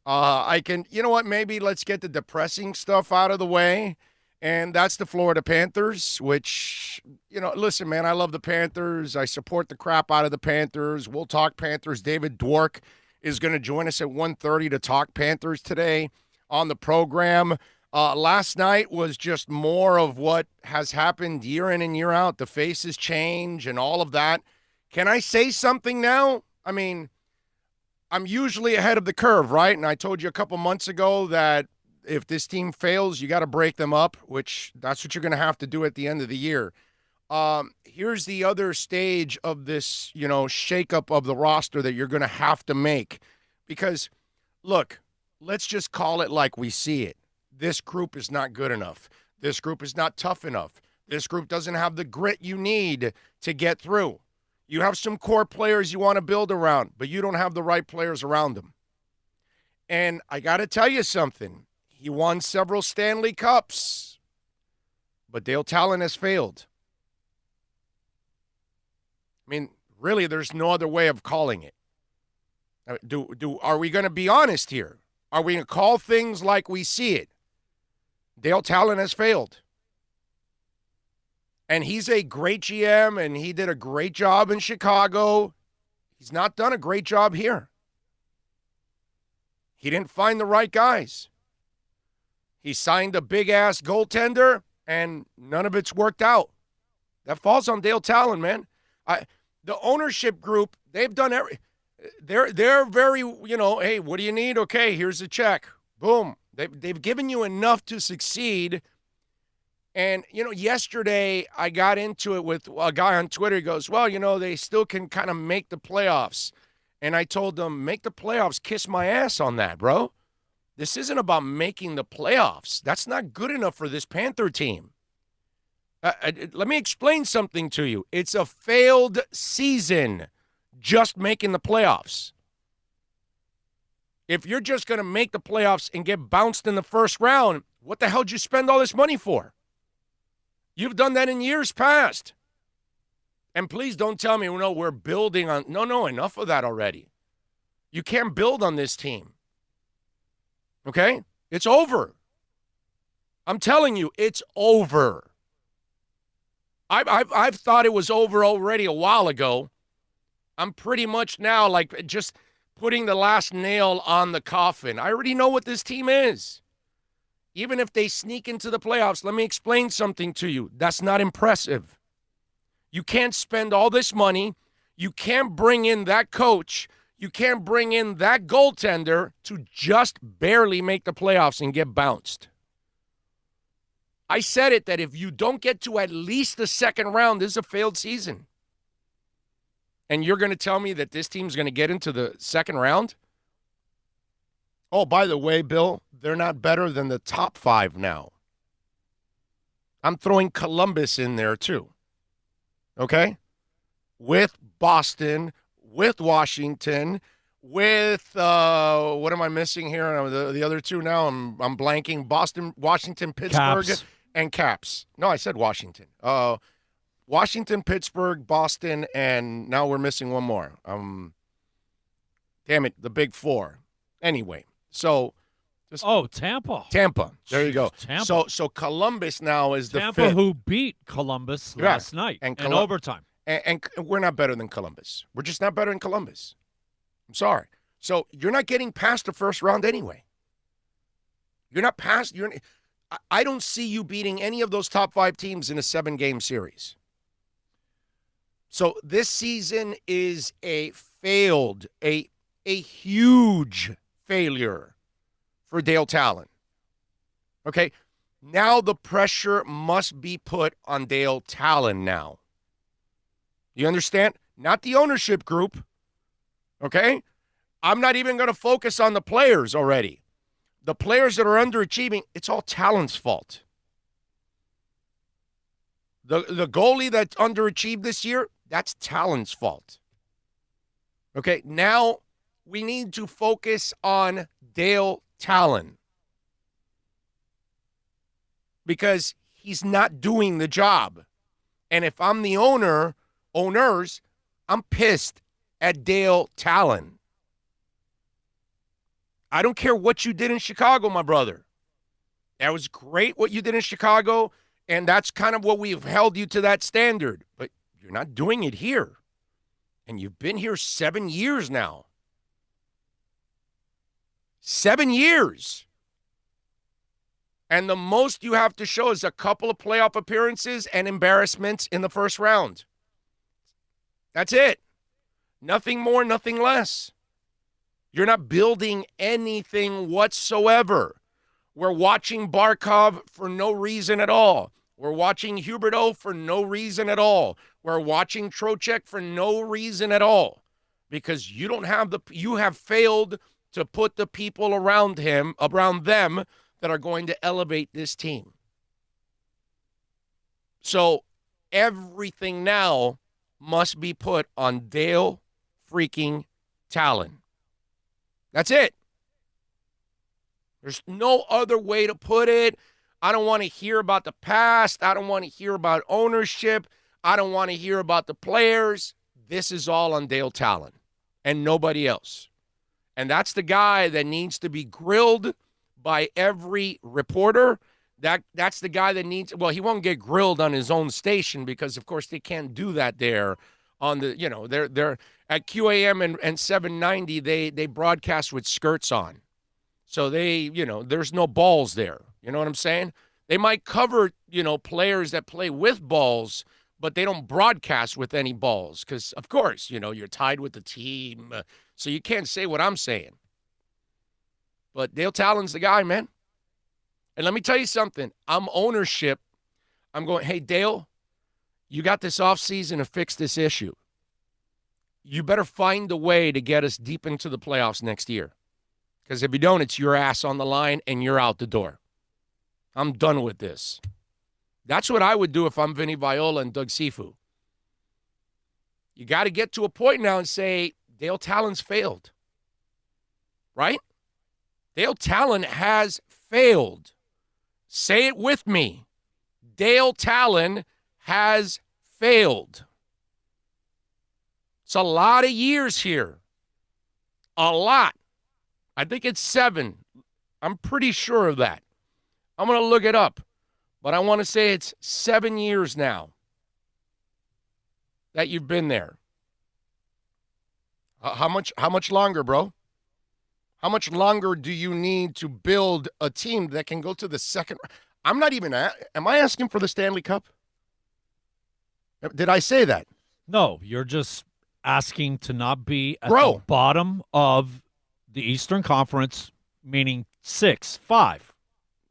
You know what? Maybe let's get the depressing stuff out of the way. And that's the Florida Panthers, which, listen, man, I love the Panthers. I support the crap out of the Panthers. We'll talk Panthers. David Dwork is going to join us at 1:30 to talk Panthers today on the program. Last night was just more of what has happened year in and year out. The faces change and all of that. Can I say something now? I mean, I'm usually ahead of the curve, right? And I told you a couple months ago that if this team fails, you got to break them up, which that's what you're going to have to do at the end of the year. Here's the other stage of this, shakeup of the roster that you're going to have to make. Because, look, let's just call it like we see it. This group is not good enough. This group is not tough enough. This group doesn't have the grit you need to get through. You have some core players you want to build around, but you don't have the right players around them. And I got to tell you something. He won several Stanley Cups, but Dale Tallon has failed. I mean, really, there's no other way of calling it. Are we going to be honest here? Are we going to call things like we see it? Dale Tallon has failed. And he's a great GM, and he did a great job in Chicago. He's not done a great job here. He didn't find the right guys. He signed a big-ass goaltender, and none of it's worked out. That falls on Dale Tallon, man. The ownership group, they've done they're very, hey, what do you need? Okay, here's the check. Boom. They've given you enough to succeed. And, yesterday I got into it with a guy on Twitter. He goes, well, they still can kind of make the playoffs. And I told them, make the playoffs, kiss my ass on that, bro. This isn't about making the playoffs. That's not good enough for this Panther team. Let me explain something to you. It's a failed season just making the playoffs. If you're just going to make the playoffs and get bounced in the first round, what the hell did you spend all this money for? You've done that in years past. And please don't tell me, we're building on. No, enough of that already. You can't build on this team. Okay? It's over. I'm telling you, it's over. I've thought it was over already a while ago. I'm pretty much now like just putting the last nail on the coffin. I already know what this team is. Even if they sneak into the playoffs, let me explain something to you. That's not impressive. You can't spend all this money. You can't bring in that coach. You can't bring in that goaltender to just barely make the playoffs and get bounced. I said it that if you don't get to at least the second round, this is a failed season. And you're going to tell me that this team's going to get into the second round? Oh, by the way, Bill, they're not better than the top 5 now. I'm throwing Columbus in there too. Okay? With Boston, with Washington, with what am I missing here? The other two now, I'm blanking. Boston, Washington, Pittsburgh, Caps. and Caps. No, I said Washington. Washington, Pittsburgh, Boston, and now we're missing one more. Damn it, the big 4. Anyway, so Tampa. Tampa. There you go. Tampa. So Columbus now is the Tampa 5th. who beat Columbus last night And in overtime. And we're not better than Columbus. We're just not better than Columbus. I'm sorry. So you're not getting past the first round anyway. You're not past. I don't see you beating any of those top 5 teams in a 7-game series. So this season is a huge failure for Dale Tallon. Okay, now the pressure must be put on Dale Tallon now. You understand? Not the ownership group. Okay? I'm not even going to focus on the players already. The players that are underachieving, it's all Tallon's fault. The goalie that underachieved this year, that's Tallon's fault. Okay, now we need to focus on Dale Tallon because he's not doing the job. And if I'm the owners, I'm pissed at Dale Tallon. I don't care what you did in Chicago, my brother. That was great what you did in Chicago, and that's kind of what we've held you to that standard. But you're not doing it here. And you've been here 7 years now. 7 years. And the most you have to show is a couple of playoff appearances and embarrassments in the first round. That's it. Nothing more, nothing less. You're not building anything whatsoever. We're watching Barkov for no reason at all. We're watching Huberdeau for no reason at all. We're watching Trocheck for no reason at all. Because you have failed to put the people around them that are going to elevate this team. So everything now must be put on Dale freaking Tallon. That's it. There's no other way to put it. I don't want to hear about the past. I don't want to hear about ownership. I don't want to hear about the players. This is all on Dale Tallon and nobody else. And that's the guy that needs to be grilled by every reporter. That's the guy that needs, well, he won't get grilled on his own station because, of course, they can't do that there on the, they're at QAM and 790, they broadcast with skirts on. So there's no balls there. You know what I'm saying? They might cover, players that play with balls, but they don't broadcast with any balls because, of course, you're tied with the team. So you can't say what I'm saying. But Dale Tallon's the guy, man. And let me tell you something. I'm ownership. I'm going, hey, Dale, you got this offseason to fix this issue. You better find a way to get us deep into the playoffs next year. Because if you don't, it's your ass on the line and you're out the door. I'm done with this. That's what I would do if I'm Vinny Viola and Doug Sifu. You got to get to a point now and say, Dale Tallon's failed. Right? Dale Tallon has failed. Say it with me. Dale Tallon has failed. It's a lot of years here. A lot. I think it's 7. I'm pretty sure of that. I'm going to look it up. But I want to say it's 7 years now that you've been there. How much longer, bro? How much longer do you need to build a team that can go to the second? I'm not even am I asking for the Stanley Cup? Did I say that? No, you're just asking to not be at the bottom of the Eastern Conference, meaning 6-5,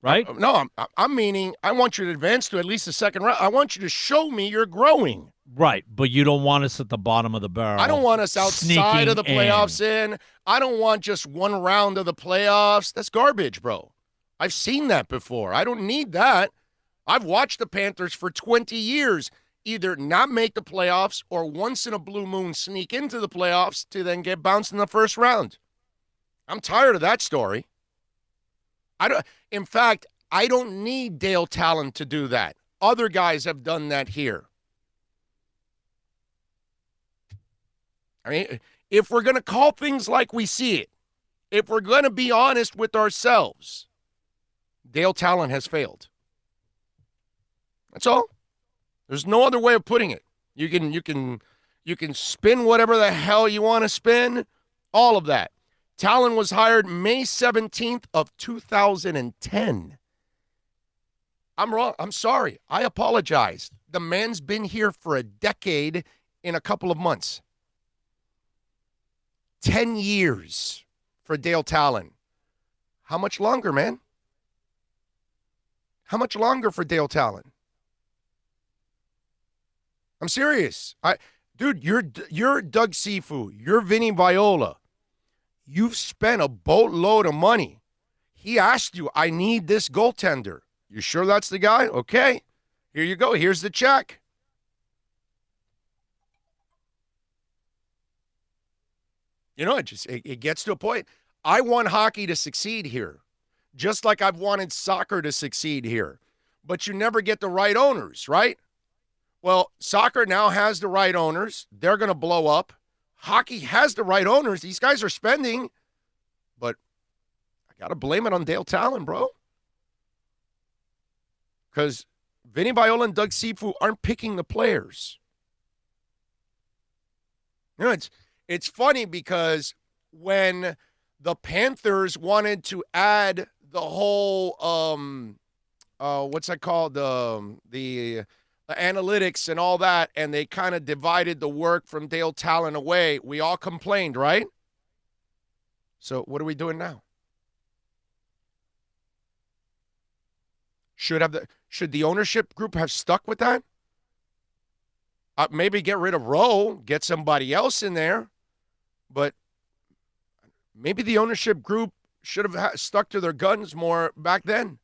right? No, I'm meaning I want you to advance to at least the second round. I want you to show me you're growing. Right, but you don't want us at the bottom of the barrel. I don't want us outside of the playoffs in. I don't want just one round of the playoffs. That's garbage, bro. I've seen that before. I don't need that. I've watched the Panthers for 20 years either not make the playoffs or once in a blue moon sneak into the playoffs to then get bounced in the first round. I'm tired of that story. In fact, I don't need Dale Tallon to do that. Other guys have done that here. I mean, if we're going to call things like we see it, if we're going to be honest with ourselves, Dale Tallon has failed. That's all. There's no other way of putting it. You can spin whatever the hell you want to spin, all of that. Tallon was hired May 17th of 2010. I'm wrong. I'm sorry. I apologize. The man's been here for a decade in a couple of months. 10 years for Dale Tallon. How much longer, man? How much longer for Dale Tallon? I'm serious. Dude, you're Doug Sifu. You're Vinny Viola. You've spent a boatload of money. He asked you, I need this goaltender. You sure that's the guy? Okay. Here you go. Here's the check. It gets to a point. I want hockey to succeed here, just like I've wanted soccer to succeed here. But you never get the right owners, right? Well, soccer now has the right owners. They're going to blow up. Hockey has the right owners. These guys are spending, but got to blame it on Dale Tallon, bro. Because Vinny Viola and Doug Sifu aren't picking the players. You know, it's funny because when the Panthers wanted to add the whole what's that called, the analytics and all that, and they kind of divided the work from Dale Tallon away, we all complained, right? So what are we doing now? Should the ownership group have stuck with that? Maybe get rid of Rowe, get somebody else in there, but maybe the ownership group should have stuck to their guns more back then.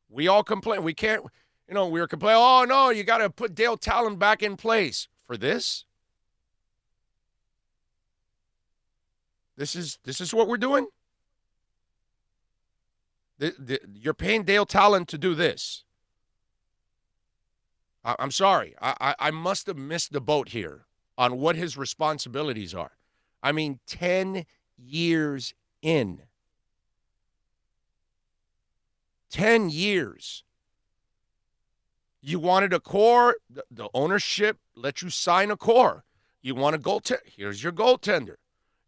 We all complain. We can't, we were complaining, oh, no, you got to put Dale Tallon back in place for this. This is what we're doing? You're paying Dale Tallon to do this. I'm sorry. I must have missed the boat here on what his responsibilities are. I mean, 10 years in. 10 years. You wanted a core. The ownership let you sign a core. You want a goaltender. Here's your goaltender.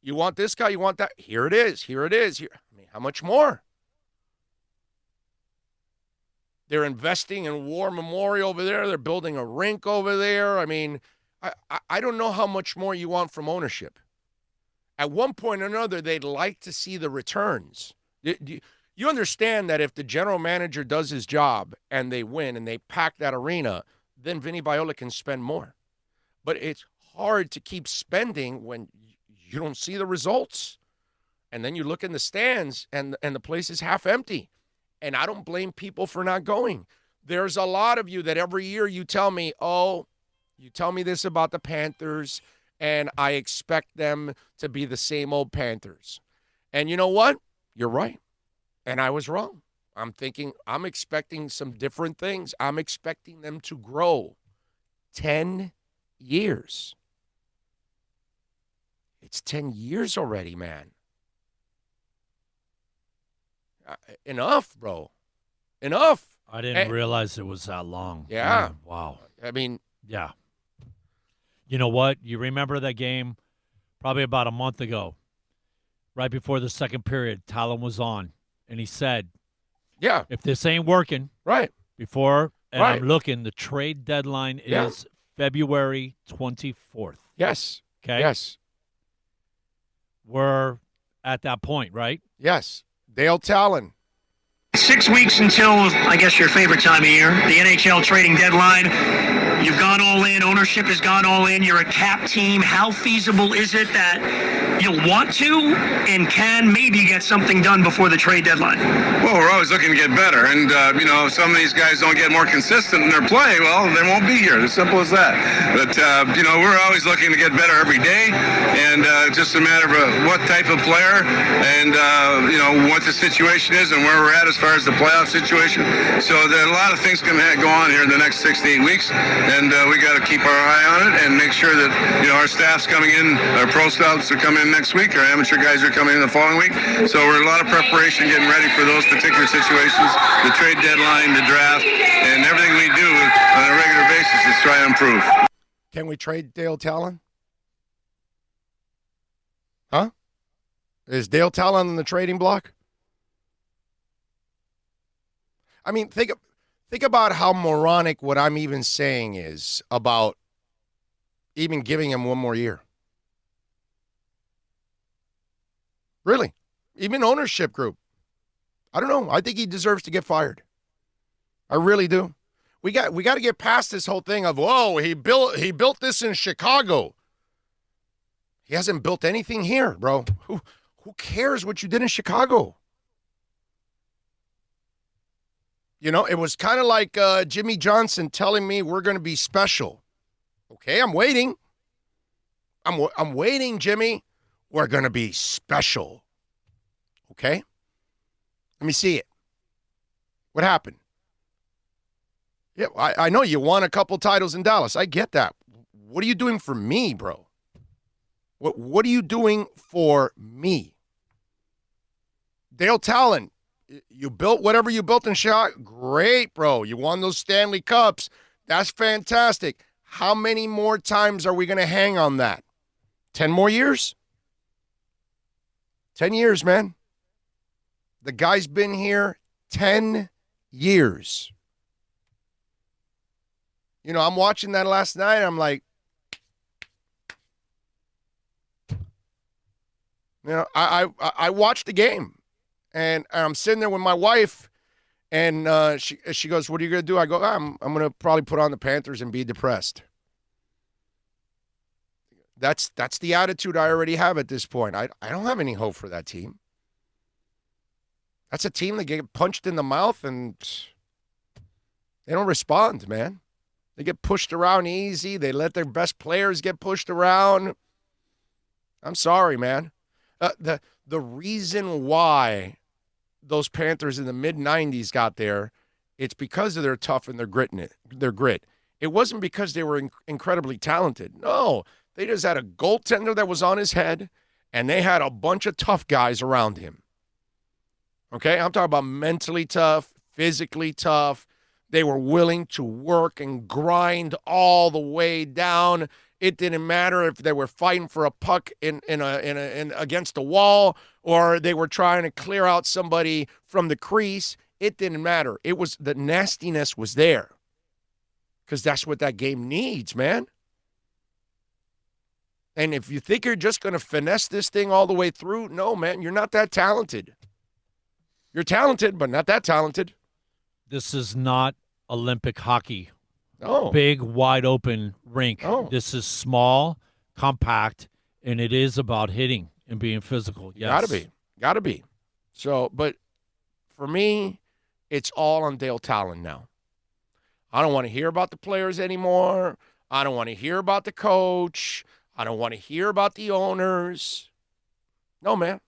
You want this guy. You want that. Here it is. Here it is. Here. I mean, how much more? They're investing in War Memorial over there. They're building a rink over there. I mean, I don't know how much more you want from ownership. At one point or another, they'd like to see the returns. You understand that if the general manager does his job and they win and they pack that arena, then Vinny Viola can spend more. But it's hard to keep spending when you don't see the results. And then you look in the stands and the place is half empty. And I don't blame people for not going. There's a lot of you that every year you tell me, you tell me this about the Panthers, and I expect them to be the same old Panthers. And you know what? You're right. And I was wrong. I'm expecting some different things. I'm expecting them to grow. 10 years. It's 10 years already, man. Enough, bro. Enough. I didn't realize it was that long. Yeah. Wow. I mean. Yeah. You know what? You remember that game probably about a month ago, right before the second period, Tallon was on, and he said, yeah, if this ain't working, right, before, and right. I'm looking, the trade deadline is February 24th. Yes. Okay? Yes. We're at that point, right? Yes. Dale Tallon. 6 weeks until, I guess, your favorite time of year, the NHL trading deadline. You've gone all in. Ownership has gone all in. You're a cap team. How feasible is it that you'll want to and can maybe get something done before the trade deadline? Well, we're always looking to get better. And, if some of these guys don't get more consistent in their play, well, they won't be here. As simple as that. But, we're always looking to get better every day. And it's just a matter of what type of player and, what the situation is and where we're at as far as the playoff situation. So there are a lot of things going to go on here in the next 6 to 8 weeks. And we got to keep our eye on it and make sure that, our staff's coming in, our pro scouts are coming in next week, our amateur guys are coming in the following week. So we're in a lot of preparation getting ready for those particular situations, the trade deadline, the draft, and everything we do on a regular basis is try to improve. Can we trade Dale Tallon? Huh? Is Dale Tallon on the trading block? I mean, think about how moronic what I'm even saying is about even giving him one more year. Really. Even ownership group. I don't know. I think he deserves to get fired. I really do. We got to get past this whole thing of, whoa, he built this in Chicago. He hasn't built anything here, bro. Who cares what you did in Chicago? It was kind of like Jimmy Johnson telling me we're going to be special. Okay, I'm waiting. I'm waiting, Jimmy. We're going to be special. Okay? Let me see it. What happened? Yeah, I know you won a couple titles in Dallas. I get that. What are you doing for me, bro? What are you doing for me? Dale Tallon, you built whatever you built in Chicago. Great, bro. You won those Stanley Cups. That's fantastic. How many more times are we going to hang on that? 10 more years? 10 years, man. The guy's been here 10 years. You know, I'm watching that last night. I'm like, you know, I watched the game, and I'm sitting there with my wife, and she goes, "What are you gonna do?" I go, "I'm gonna probably put on the Panthers and be depressed." That's the attitude I already have at this point. I don't have any hope for that team. That's a team that get punched in the mouth and they don't respond, man. They get pushed around easy. They let their best players get pushed around. I'm sorry, man. The reason why those Panthers in the mid-'90s got there, it's because of their tough and their grit. It wasn't because they were incredibly talented. No, they just had a goaltender that was on his head, and they had a bunch of tough guys around him. Okay, I'm talking about mentally tough, physically tough. They were willing to work and grind all the way down. It didn't matter if they were fighting for a puck in against a wall or they were trying to clear out somebody from the crease. It didn't matter. It was the nastiness was there because that's what that game needs, man. And if you think you're just going to finesse this thing all the way through, no, man, you're not that talented. You're talented, but not that talented. This is not Olympic hockey. Oh. Big, wide open rink. Oh. This is small, compact, and it is about hitting and being physical. Yes. Gotta be. So, but for me, it's all on Dale Tallon now. I don't want to hear about the players anymore. I don't want to hear about the coach. I don't want to hear about the owners. No, man.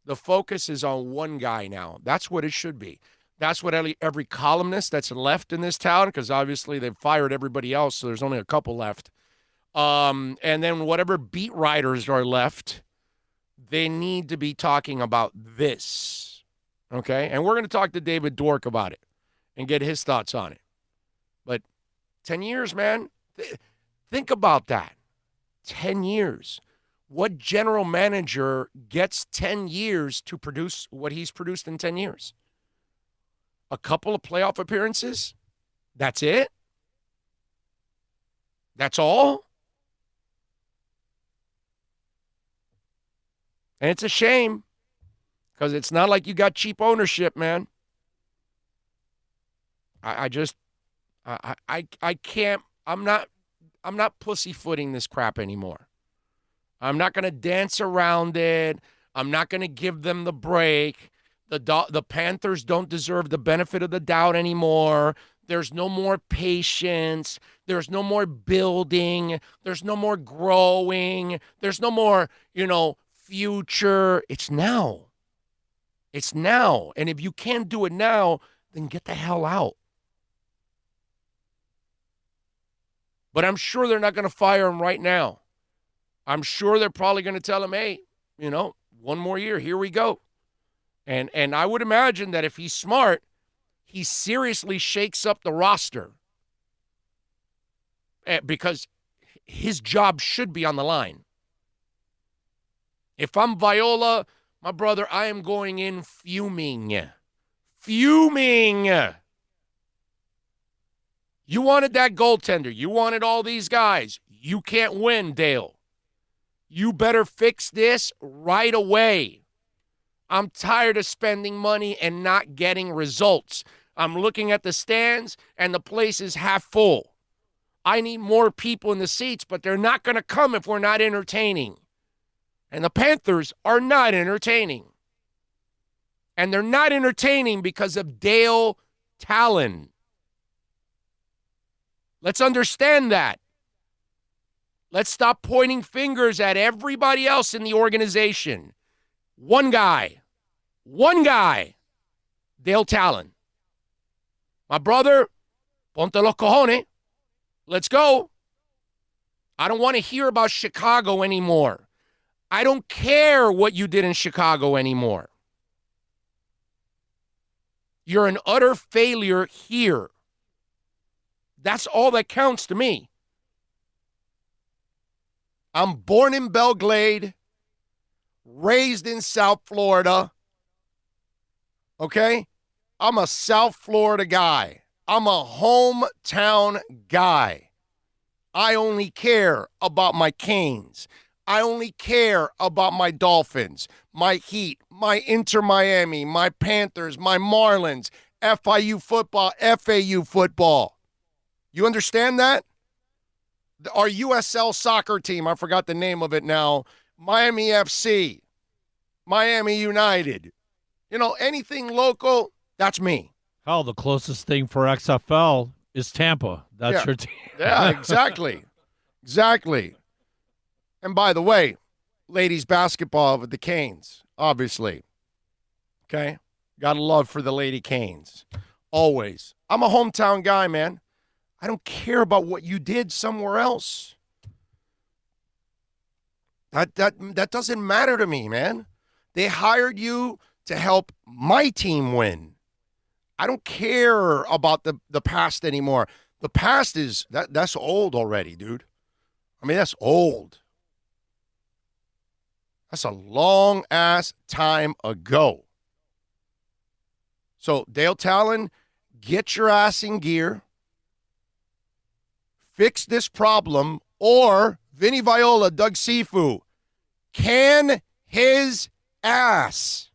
The focus is on one guy now. That's what it should be. That's what every columnist that's left in this town, because obviously they've fired everybody else, so there's only a couple left. And then whatever beat writers are left, they need to be talking about this. Okay? And we're going to talk to David Dork about it and get his thoughts on it. But 10 years, man. Think about that. 10 years. What general manager gets 10 years to produce what he's produced in 10 years? A couple of playoff appearances? That's it? That's all? And it's a shame because it's not like you got cheap ownership, man. I can't, I'm not pussyfooting this crap anymore. I'm not going to dance around it. I'm not going to give them the break. The Panthers don't deserve the benefit of the doubt anymore. There's no more patience. There's no more building. There's no more growing. There's no more, future. It's now. It's now. And if you can't do it now, then get the hell out. But I'm sure they're not going to fire him right now. I'm sure they're probably going to tell him, hey, one more year, here we go. And I would imagine that if he's smart, he seriously shakes up the roster because his job should be on the line. If I'm Viola, my brother, I am going in fuming. Fuming. You wanted that goaltender. You wanted all these guys. You can't win, Dale. You better fix this right away. I'm tired of spending money and not getting results. I'm looking at the stands, and the place is half full. I need more people in the seats, but they're not going to come if we're not entertaining. And the Panthers are not entertaining. And they're not entertaining because of Dale Tallon. Let's understand that. Let's stop pointing fingers at everybody else in the organization. One guy, Dale Tallon. My brother, ponte los cojones. Let's go. I don't want to hear about Chicago anymore. I don't care what you did in Chicago anymore. You're an utter failure here. That's all that counts to me. I'm born in Belle Glade, raised in South Florida. Okay? I'm a South Florida guy. I'm a hometown guy. I only care about my Canes. I only care about my Dolphins, my Heat, my Inter Miami, my Panthers, my Marlins, FIU football, FAU football. You understand that? Our USL soccer team, I forgot the name of it now, Miami FC, Miami United. You know, anything local, that's me. Hell, the closest thing for XFL is Tampa. That's your team. Yeah, exactly. Exactly. And by the way, ladies basketball with the Canes, obviously. Okay? Got a love for the Lady Canes. Always. I'm a hometown guy, man. I don't care about what you did somewhere else. That doesn't matter to me, man. They hired you to help my team win. I don't care about the past anymore. The past is that's old already, dude. I mean, that's old. That's a long ass time ago. So, Dale Tallon, get your ass in gear. Fix this problem, or Vinny Viola, Doug Sifu, can his ass.